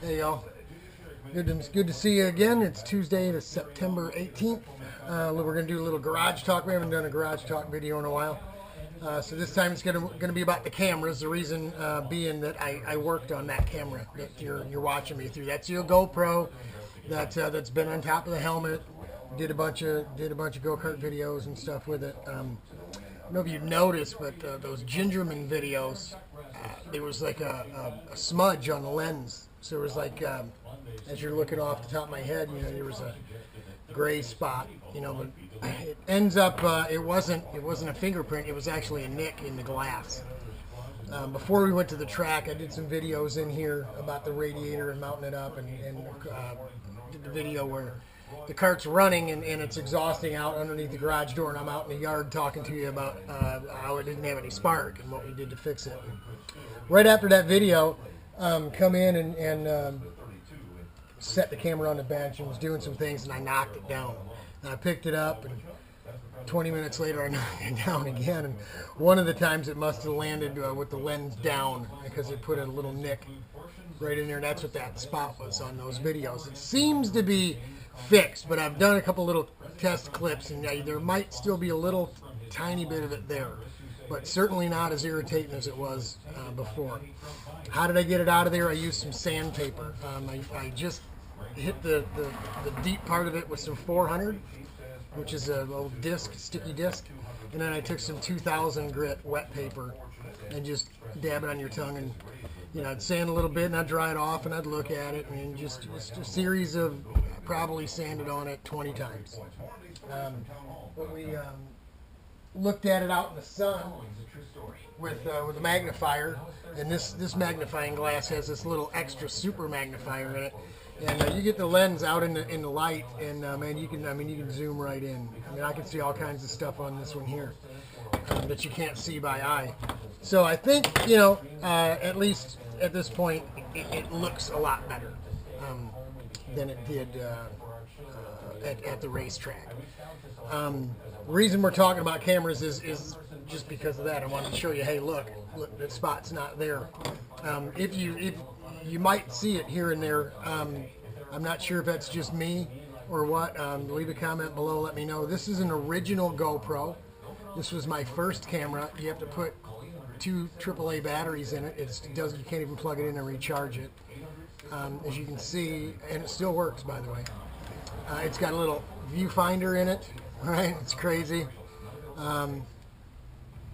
Hey y'all, good to see you again. It's Tuesday, the September 18th. We're gonna do a little garage talk. We haven't done a garage talk video in a while, so this time it's gonna be about the cameras. The reason being that I worked on that camera that you're watching me through. That's your GoPro that's been on top of the helmet. Did a bunch of go-kart videos and stuff with it. I don't know if you've noticed, but those Gingerman videos, there was like a smudge on the lens. So it was like, as you're looking off the top of my head, there was a gray spot, but it ends up, it wasn't a fingerprint, it was actually a nick in the glass. Before we went to the track, I did some videos in here about the radiator and mounting it up, and did the video where the cart's running and it's exhausting out underneath the garage door, and I'm out in the yard talking to you about how it didn't have any spark and what we did to fix it. Right after that video, come in and set the camera on the bench and was doing some things, and I knocked it down. And I picked it up, and 20 minutes later I knocked it down again. And one of the times it must have landed with the lens down because it put a little nick right in there. That's what that spot was on those videos. It seems to be fixed, but I've done a couple little test clips, and there might still be a little tiny bit of it there, but certainly not as irritating as it was before. How did I get it out of there? I used some sandpaper. I just hit the deep part of it with some 400, which is a little disc, sticky disc, and then I took some 2000 grit wet paper and just dab it on your tongue, and I'd sand a little bit, and I'd dry it off, and I'd look at it, and just a series of, probably sanded on it 20 times. But we looked at it out in the sun with a magnifier, and this magnifying glass has this little extra super magnifier in it, and you get the lens out in the light, and man, you can zoom right in. I can see all kinds of stuff on this one here that you can't see by eye. So I think at least at this point it looks a lot better than it did at the racetrack. The reason we're talking about cameras is just because of that. I wanted to show you, hey, look, that spot's not there. If you might see it here and there. I'm not sure if that's just me or what. Leave a comment below, let me know. This is an original GoPro. This was my first camera. You have to put 2 AAA batteries in it. You can't even plug it in and recharge it. As you can see, and it still works, by the way. It's got a little viewfinder in it, right? It's crazy.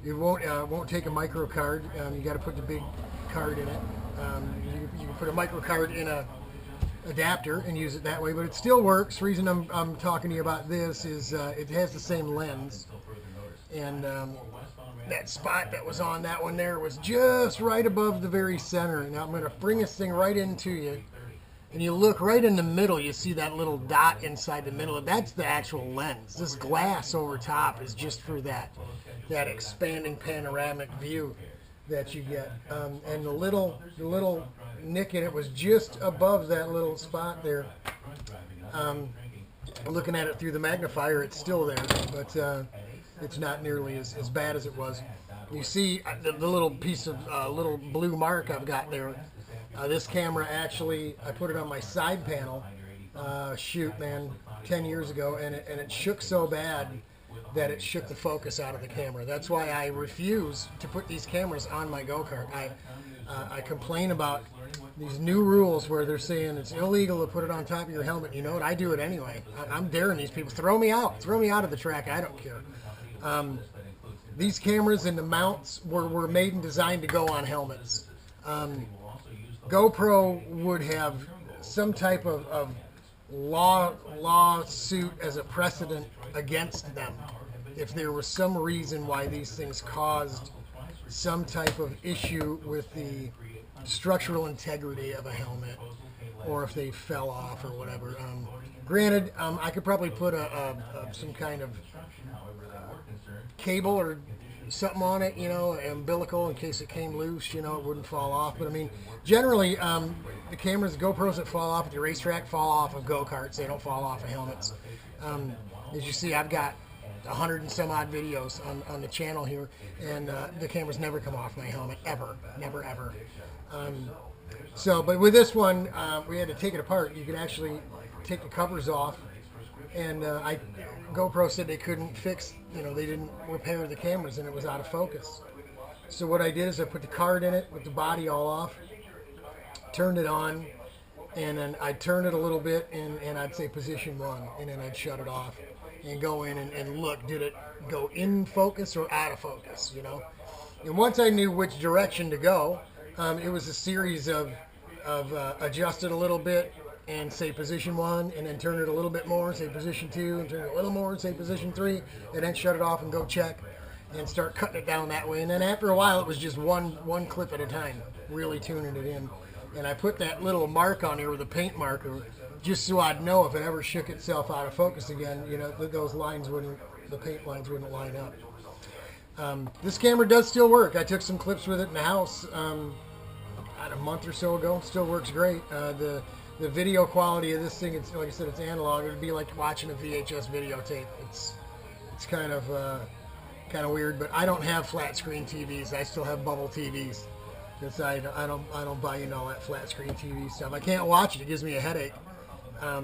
It won't take a micro card. You got to put the big card in it. You can put a micro card in a adapter and use it that way, but it still works. The reason I'm talking to you about this is it has the same lens, and that spot that was on that one there was just right above the very center. Now I'm going to bring this thing right into you, and you look right in the middle, you see that little dot inside the middle. That's the actual lens. This glass over top is just for that expanding panoramic view that you get. And the little nick in it was just above that little spot there. Looking at it through the magnifier, it's still there, but it's not nearly as bad as it was. You see the little piece of little blue mark I've got there. This camera, actually, I put it on my side panel, 10 years ago, and it shook so bad that it shook the focus out of the camera. That's why I refuse to put these cameras on my go-kart. I complain about these new rules where they're saying it's illegal to put it on top of your helmet. You know what? I do it anyway. I'm daring these people. Throw me out of the track. I don't care. These cameras and the mounts were made and designed to go on helmets. GoPro would have some type of lawsuit as a precedent against them if there was some reason why these things caused some type of issue with the structural integrity of a helmet, or if they fell off or whatever. Granted, I could probably put some kind of cable or something on it, umbilical, in case it came loose, it wouldn't fall off. But I mean, generally, the cameras, GoPros that fall off at the racetrack fall off of go-karts. They don't fall off of helmets. As you see, I've got 100 and some odd videos on the channel here, and the cameras never come off my helmet, ever, never, ever. So, but with this one, we had to take it apart. You could actually take the covers off, and GoPro said they couldn't fix, they didn't repair the cameras, and it was out of focus. So what I did is I put the card in it with the body all off, turned it on, and then I'd turn it a little bit, and I'd say position 1, and then I'd shut it off and go in and look, did it go in focus or out of focus, And once I knew which direction to go, it was a series of adjust it a little bit and say position 1, and then turn it a little bit more, say position 2, and turn it a little more, say position 3, and then shut it off and go check and start cutting it down that way. And then after a while, it was just one clip at a time, really tuning it in. And I put that little mark on there with a paint marker just so I'd know if it ever shook itself out of focus again, those lines the paint lines wouldn't line up. This camera does still work. I took some clips with it in the house about a month or so ago. Still works great. The video quality of this thing, it's like I said, it's analog. It would be like watching a VHS videotape. It's kind of weird, but I don't have flat screen TVs. I still have bubble TVs. Because I don't buy all that flat screen TV stuff. I can't watch it. It gives me a headache. I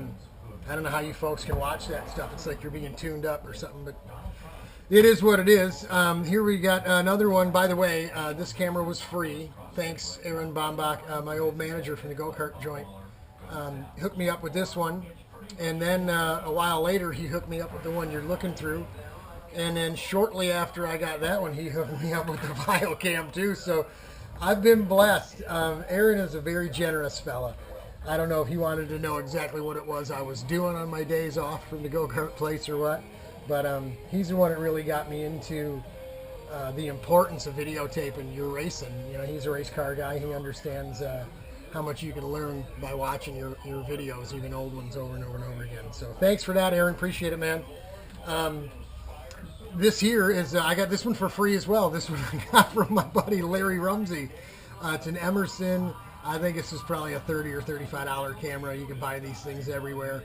don't know how you folks can watch that stuff. It's like you're being tuned up or something, but it is what it is. Here we got another one. By the way, this camera was free. Thanks, Aaron Bombach, my old manager from the go-kart joint. Hooked me up with this one. And then a while later, he hooked me up with the one you're looking through. And then shortly after I got that one, he hooked me up with the Viocam too. So I've been blessed. Aaron is a very generous fella. I don't know if he wanted to know exactly what it was I was doing on my days off from the go-kart place or what, but he's the one that really got me into the importance of videotaping your racing. He's a race car guy. He understands how much you can learn by watching your videos, even old ones, over and over and over again. So thanks for that, Aaron. Appreciate it, man. This here is, I got this one for free as well. This one I got from my buddy Larry Rumsey. It's an Emerson. I think this is probably a $30 or $35 camera. You can buy these things everywhere.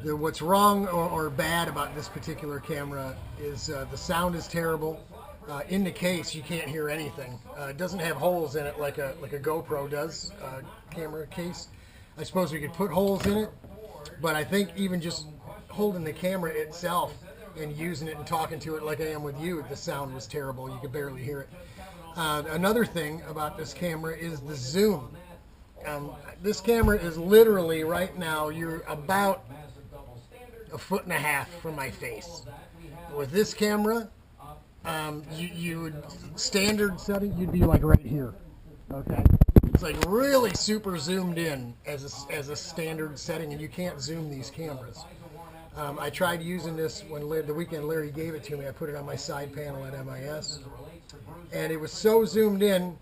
What's wrong or bad about this particular camera is the sound is terrible. In the case, you can't hear anything. It doesn't have holes in it like a GoPro does, camera case. I suppose we could put holes in it, but I think even just holding the camera itself and using it and talking to it like I am with you, the sound was terrible. You could barely hear it. Another thing about this camera is the zoom. This camera is literally right now, you're about 1.5 feet from my face. With this camera, you would, standard setting, you'd be like right here. Okay, it's like really super zoomed in as a standard setting, and you can't zoom these cameras. I tried using this the weekend Larry gave it to me. I put it on my side panel at MIS, and it was so zoomed in,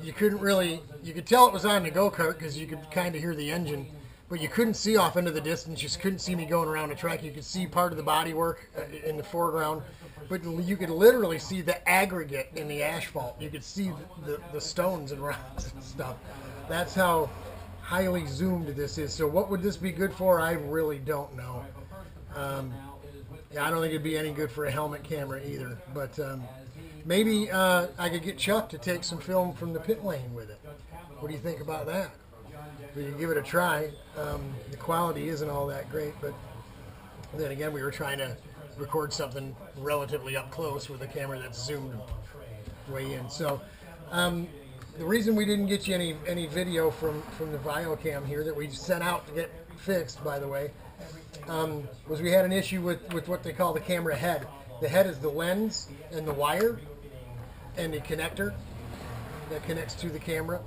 you couldn't really, you could tell it was on the go-kart because you could kind of hear the engine, but you couldn't see off into the distance. You just couldn't see me going around the track. You could see part of the bodywork in the foreground, but you could literally see the aggregate in the asphalt. You could see the stones and rocks and stuff. That's how highly zoomed this is. So what would this be good for? I really don't know. Yeah, I don't think it'd be any good for a helmet camera either, but maybe I could get Chuck to take some film from the pit lane with it. What do you think about that? We could give it a try. The quality isn't all that great, but then again, we were trying to record something relatively up close with a camera that's zoomed way in. So the reason we didn't get you any video from the Viocam here that we sent out to get fixed, by the way, was we had an issue with what they call the camera head. The head is the lens and the wire and the connector that connects to the camera.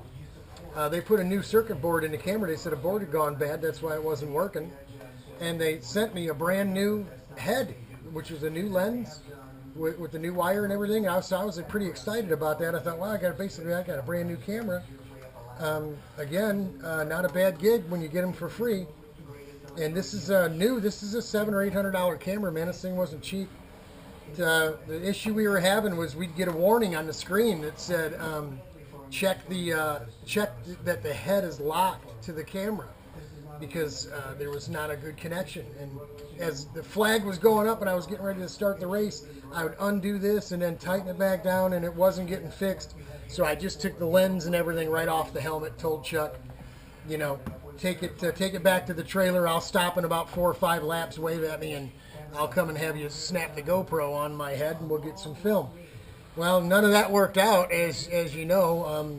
They put a new circuit board in the camera. They said a board had gone bad, that's why it wasn't working. And they sent me a brand new head, which was a new lens with the new wire and everything. I was pretty excited about that. I thought, wow, I got a brand new camera. Again, not a bad gig when you get them for free. And this is new. This is a $700 or $800 camera, man. This thing wasn't cheap. The issue we were having was we'd get a warning on the screen that said, check that the head is locked to the camera, because there was not a good connection. And as the flag was going up and I was getting ready to start the race, I would undo this and then tighten it back down, and it wasn't getting fixed. So I just took the lens and everything right off the helmet, told Chuck, you know, take it back to the trailer. I'll stop in about 4 or 5 laps, wave at me, and I'll come and have you snap the GoPro on my head and we'll get some film. Well, none of that worked out, as you know.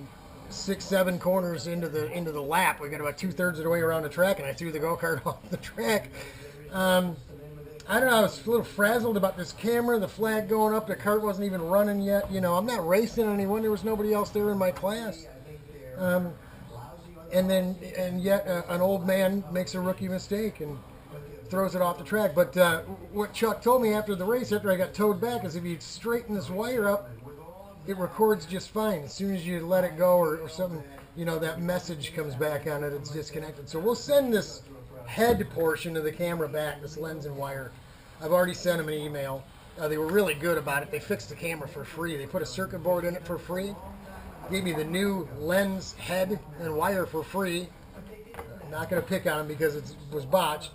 6, 7 corners into the lap, we got about 2/3 of the way around the track, and I threw the go-kart off the track. I don't know, I was a little frazzled about this camera, the flag going up, the cart wasn't even running yet. You know, I'm not racing anyone, there was nobody else there in my class. And yet an old man makes a rookie mistake and throws it off the track. But what Chuck told me after the race, after I got towed back, is if you straighten this wire up, it records just fine. As soon as you let it go or something, you know, that message comes back on it, it's disconnected. So we'll send this head portion of the camera back, this lens and wire. I've already sent them an email. They were really good about it. They fixed the camera for free. They put a circuit board in it for free. Gave me the new lens, head, and wire for free. I'm not going to pick on them because it was botched,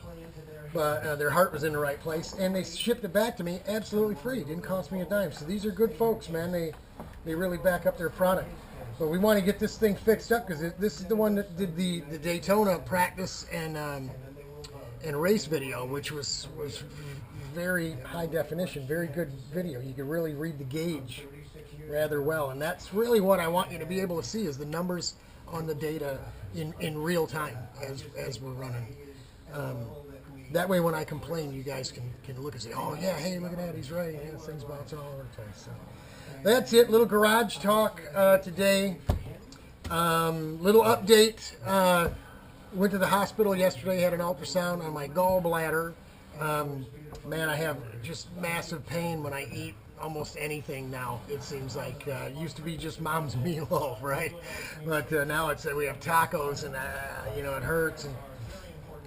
but their heart was in the right place. And they shipped it back to me absolutely free. It didn't cost me a dime. So these are good folks, man. They really back up their product. But we want to get this thing fixed up because this is the one that did the Daytona practice and race video, which was very high definition, very good video. You could really read the gauge rather well, and that's really what I want you to be able to see, is the numbers on the data in real time as we're running. That way when I complain, you guys can look and say, oh yeah, hey, look at that, he's right, yeah, things bouncing all over the place. So that's it, little garage talk today. Little update, went to the hospital yesterday, had an ultrasound on my gallbladder. Man, I have just massive pain when I eat almost anything now. It seems like it used to be just mom's meatloaf, right? But now it's we have tacos, and you know, it hurts. And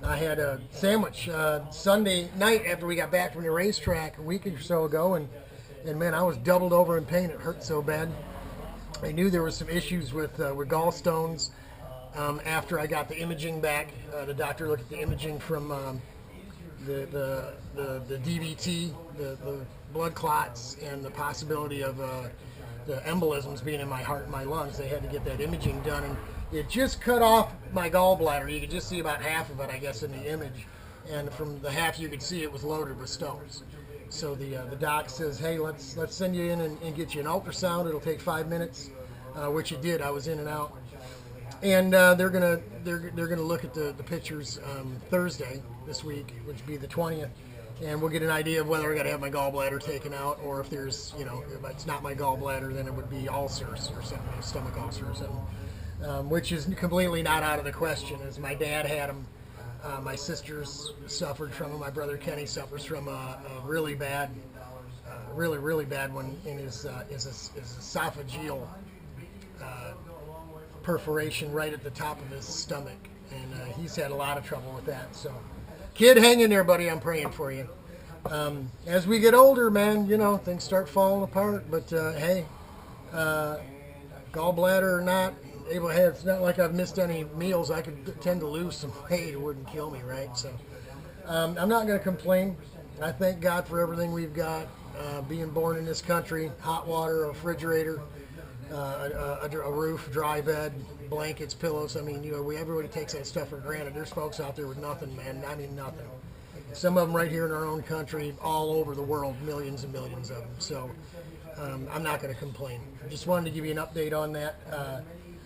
I had a sandwich Sunday night after we got back from the racetrack a week or so ago, and man, I was doubled over in pain. It hurt so bad. I knew there was some issues with gallstones. After I got the imaging back, the doctor looked at the imaging from the DVT, the blood clots, and the possibility of the embolisms being in my heart and my lungs. They had to get that imaging done, and it just cut off my gallbladder. You could just see about half of it, I guess, in the image, and from the half you could see, it was loaded with stones. So the doc says, hey, let's send you in and get you an ultrasound. It'll take 5 minutes, which it did. I was in and out. And they're gonna look at the pictures Thursday this week, which would be the 20th, and we'll get an idea of whether I got to have my gallbladder taken out, or if there's, you know, if it's not my gallbladder, then it would be ulcers or something, a stomach ulcer or something, which is completely not out of the question, as my dad had them. My sisters suffered from them. My brother Kenny suffers from a really bad, really bad one in his esophageal perforation right at the top of his stomach, and he's had a lot of trouble with that. So, kid, hang in there, buddy. I'm praying for you. As we get older, man, you know, things start falling apart. But hey, gallbladder or not, it's not like I've missed any meals. I could tend to lose some weight. It wouldn't kill me, right? So I'm not going to complain. I thank God for everything we've got. Being born in this country, hot water, a refrigerator, a roof, dry bed, blankets, pillows. I mean, you know, everybody takes that stuff for granted. There's folks out there with nothing, man. I mean, nothing. Some of them right here in our own country, all over the world, millions and millions of them. So I'm not going to complain. I just wanted to give you an update on that.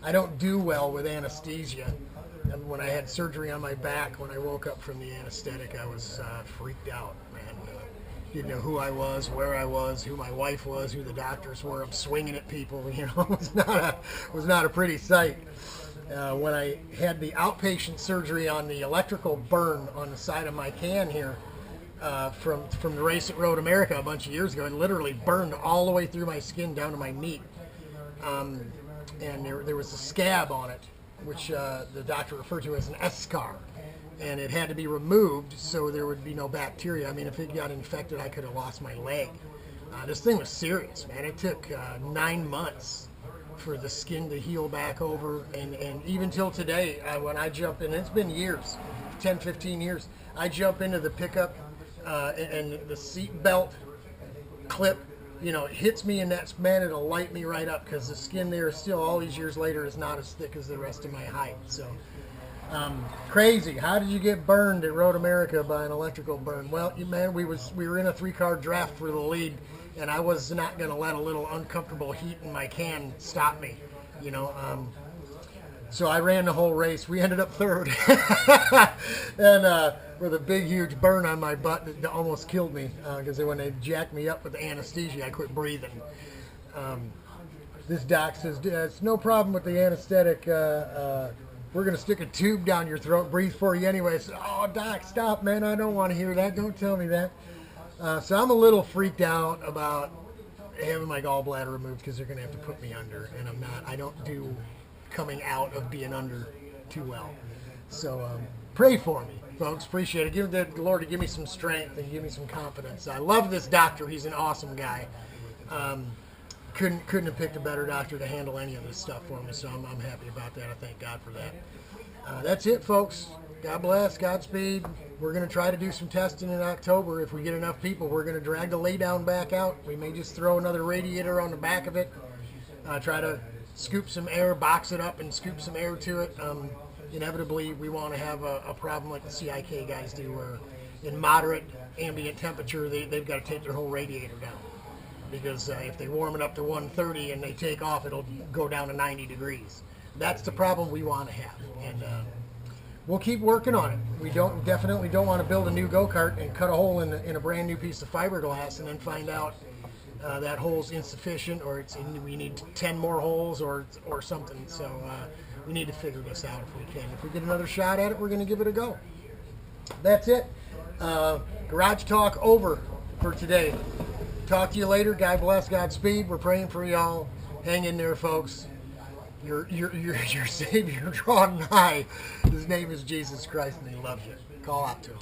I don't do well with anesthesia. And when I had surgery on my back, when I woke up from the anesthetic, I was freaked out, man. Didn't know who I was, where I was, who my wife was, who the doctors were. I'm swinging at people, you know. It was not a pretty sight. When I had the outpatient surgery on the electrical burn on the side of my can here from the race at Road America a bunch of years ago, it literally burned all the way through my skin down to my meat. And there was a scab on it, which the doctor referred to as an eschar. And it had to be removed so there would be no bacteria. I mean, if it got infected, I could have lost my leg. This thing was serious, man. It took 9 months for the skin to heal back over. And even till today, when I jump in, it's been years, 10, 15 years, I jump into the pickup and the seat belt clip you know, hits me in that, man, it'll light me right up, because the skin there still, all these years later, is not as thick as the rest of my hide. So crazy. How did you get burned at Road America by an electrical burn? Well, man, we were in a 3-car draft for the lead, and I was not going to let a little uncomfortable heat in my can stop me, you know. So I ran the whole race. We ended up third, and with a big, huge burn on my butt that almost killed me, because when they jacked me up with the anesthesia, I quit breathing. This doc says, it's no problem with the anesthetic. We're going to stick a tube down your throat, breathe for you anyway. I said, oh, doc, stop, man. I don't want to hear that. Don't tell me that. So I'm a little freaked out about having my gallbladder removed, because they're going to have to put me under, and I'm not. I don't do coming out of being under too well. So pray for me, folks. Appreciate it. Give the Lord to give me some strength and give me some confidence. I love this doctor. He's an awesome guy. Couldn't have picked a better doctor to handle any of this stuff for me, so I'm happy about that. I thank God for that. That's it, folks. God bless. Godspeed. We're going to try to do some testing in October. If we get enough people, we're going to drag the laydown back out. We may just throw another radiator on the back of it. Try to scoop some air, box it up, and scoop some air to it. Inevitably, we want to have a problem like the CIK guys do, where in moderate ambient temperature, they've got to take their whole radiator down. Because if they warm it up to 130 and they take off, it'll go down to 90 degrees. That's the problem we want to have. And we'll keep working on it. We definitely don't want to build a new go-kart and cut a hole in a brand new piece of fiberglass and then find out that hole's insufficient, or we need 10 more holes or something. So we need to figure this out if we can. If we get another shot at it, we're going to give it a go. That's it. Garage talk over for today. Talk to you later. God bless. Godspeed. We're praying for y'all. Hang in there, folks. Your Savior drawing nigh. His name is Jesus Christ, and He loves you. Call out to Him.